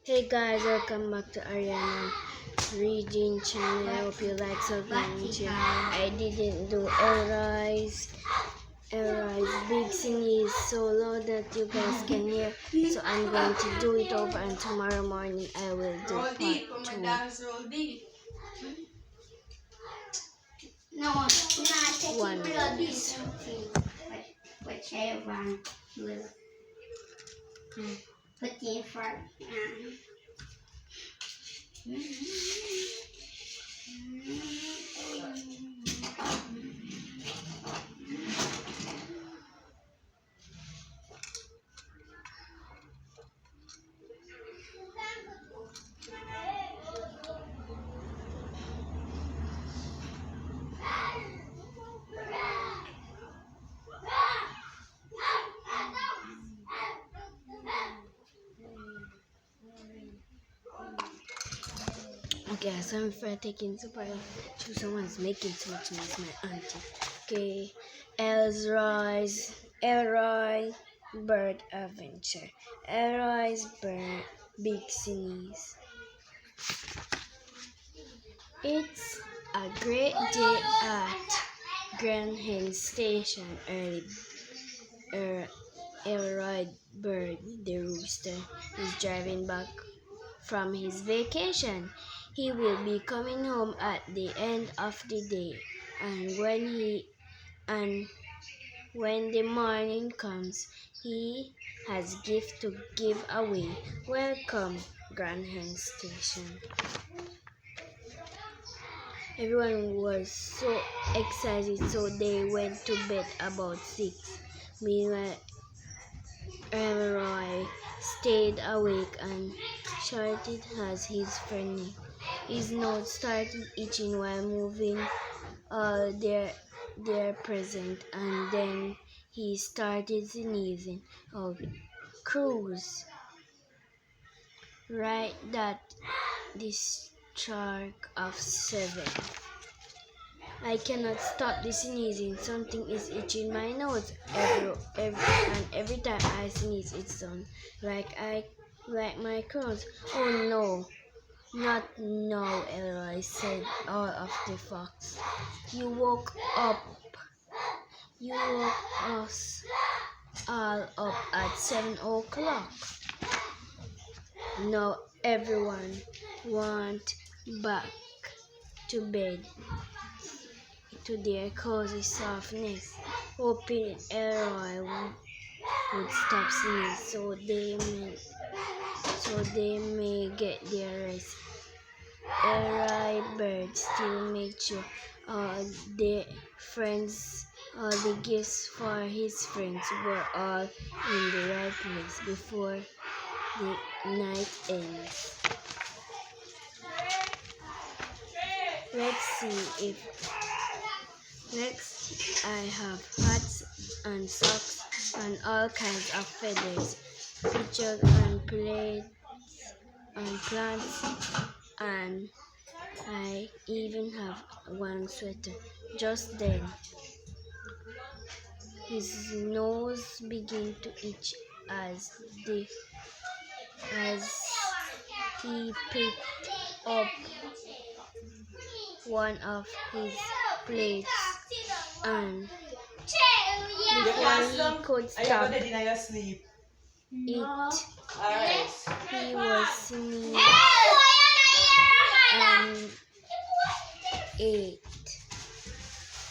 Hey guys, welcome back to Ariana Reading channel. I hope you like something. I didn't do Elroy's big sneeze so loud that you guys can hear. So I'm going to do it over, and tomorrow morning I will do part 2. No, not One minute. Whichever one will put in for. Okay, sorry for taking super. Someone's making too much noise, my auntie. Okay, Elroy's Bird Adventure. Elroy's Bird Big Sneeze. It's a great day at Grand Hill Station. Elroy Bird, the rooster, is driving back from his vacation. He will be coming home at the end of the day, and when the morning comes, he has gift to give away. Welcome, Grand Hill Station. Everyone was so excited, so they went to bed about 6. Meanwhile, Elroy stayed awake and shouted as his friend. His nose started itching while moving all their present, and then he started sneezing out. Cruise! Right, that the stroke of 7. I cannot stop the sneezing. Something is itching my nose. Every time I sneeze, it sounds like my crows. Oh no, not now, Elroy said, all of the fox. You woke us all up at 7 o'clock. Now everyone want back to bed, to their cozy softness, hoping Elroy would stop sneezing so they may get their rest. Elroy Bird still made sure all the gifts for his friends were all in the right place before the night ends. Let's see if next I have hats and socks and all kinds of feathers, pictures and plates and plants, and I even have one sweater. Just then, his nose began to itch as he picked up one of his plates, and before he could stop it, he was sneezing and ate.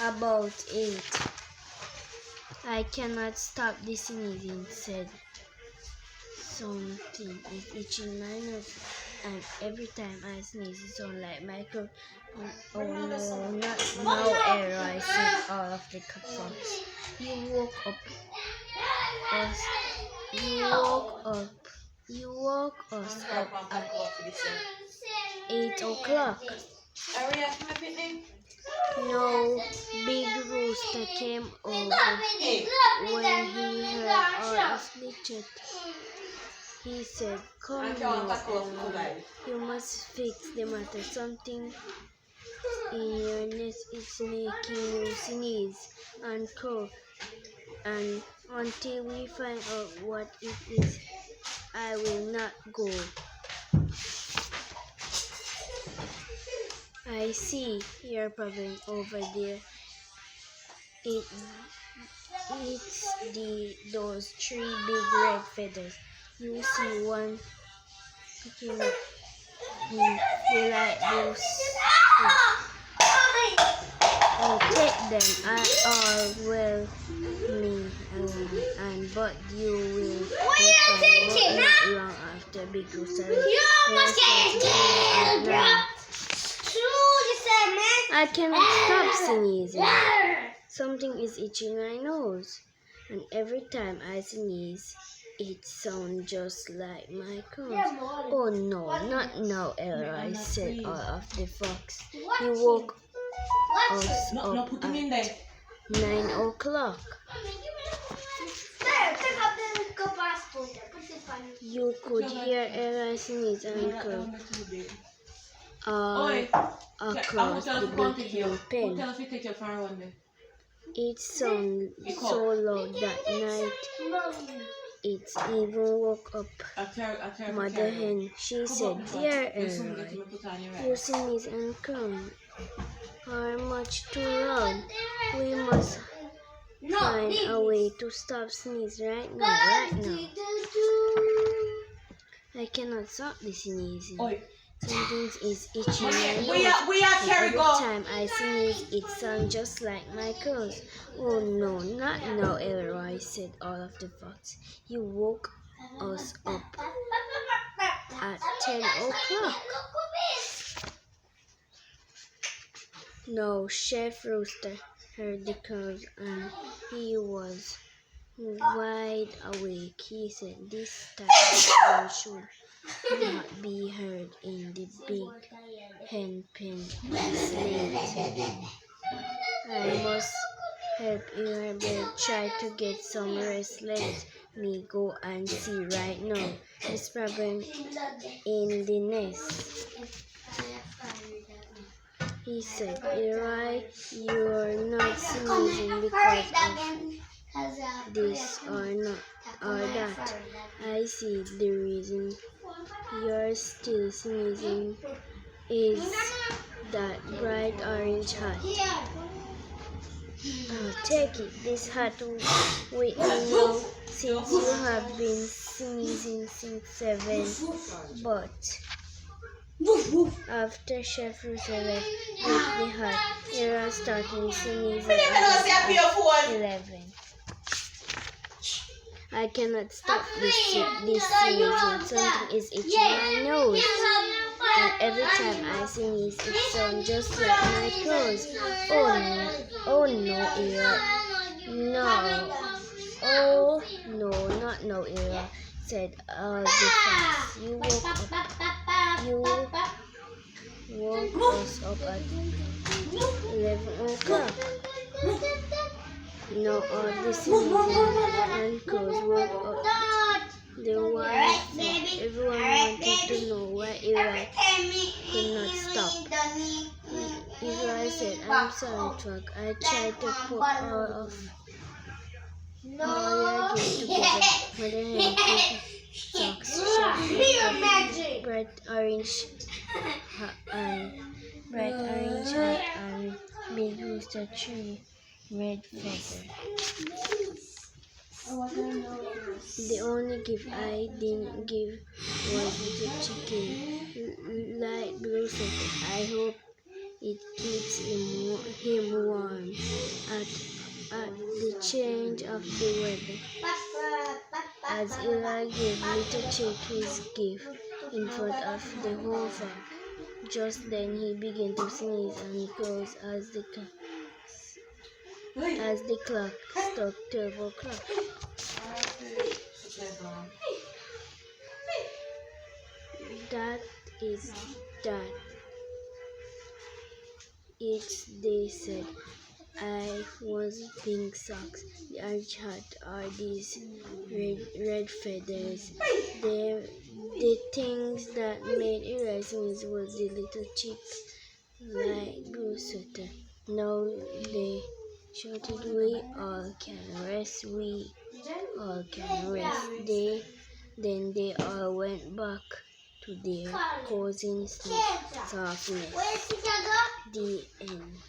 About 8. I cannot stop the sneezing, said. Something is itching my nose, and every time I sneeze, it sounds like my crow. Oh no, not now, Elroy said all of the fox. You woke us up at 8 o'clock. No, Big Rooster came over when he heard all of the chat. He said, "Come now, Elroy. You must fix the matter. Something in your nest is making you sneeze and cough, and until we find out what it is, I will not go." I see your problem over there. It's those three big red feathers. You see one picking up the light blue oh, take them all well me and but you will be fine not long after Big Rooster I cannot stop sneezing. Something is itching my nose, and every time I sneeze, it sounds just like my cough. Oh no, not now, Elroy, said all of the fox. He woke us up at 9 o'clock. You could hear Elroy sneeze and cough all across the big hen pen. It sounded so loud that night it even woke up Mother Hen. She said, "Dear Elroy, your sneeze and come are much too loud. We must find a way to stop sneeze right now. I cannot stop the sneezing. Something is itching my nose, and every time I sneeze, it sounds just like my cough. Oh no, not now, Elroy, said all of the fox. You woke us up at 10 o'clock. No, Chef Rooster heard the cows and he was wide awake. He said, "This type of sound should not be heard in the big hen pen this late. I must help your bird try to get some rest. Let me go and see right now. This problem in the nest," he said. "Elroy, you're not sneezing because of this or that. I see the reason you're still sneezing is that bright orange hat. I'll take it. This hat with me now since you have been sneezing since 7. But after Chef Rooster left with the hat, Elroy started sneezing at 11. I cannot stop this sneezing. Something is itching my nose, and every time I sneeze, it sounds just like my clothes. Oh no, Elroy. No. Oh no, not no, Elroy, said all the fox. You woke us up at 11 o'clock. Now all the sneezing and crows woke up the wild flock. Everyone wanted to know why Elroy could not stop. Elroy said, "I'm sorry, Truck. I tried to put all of your gear together. Mother Hen put socks, Chef bright orange hat and Big Rooster tree red feather. The only gift I didn't give was the chicken, light blue sweater. I hope it keeps him warm at the change of the weather." As Elroy gave Little Chick his gift in front of the whole flock, just then he began to sneeze and close as the clock struck 12 o'clock. That is that. They said. I was pink socks. The orange hat are these red feathers. The things that made Elroy sneeze was the little chick light blue sweater. Now they shouted, "We all can rest. We all can rest." Then they all went back to their causing softness. The end.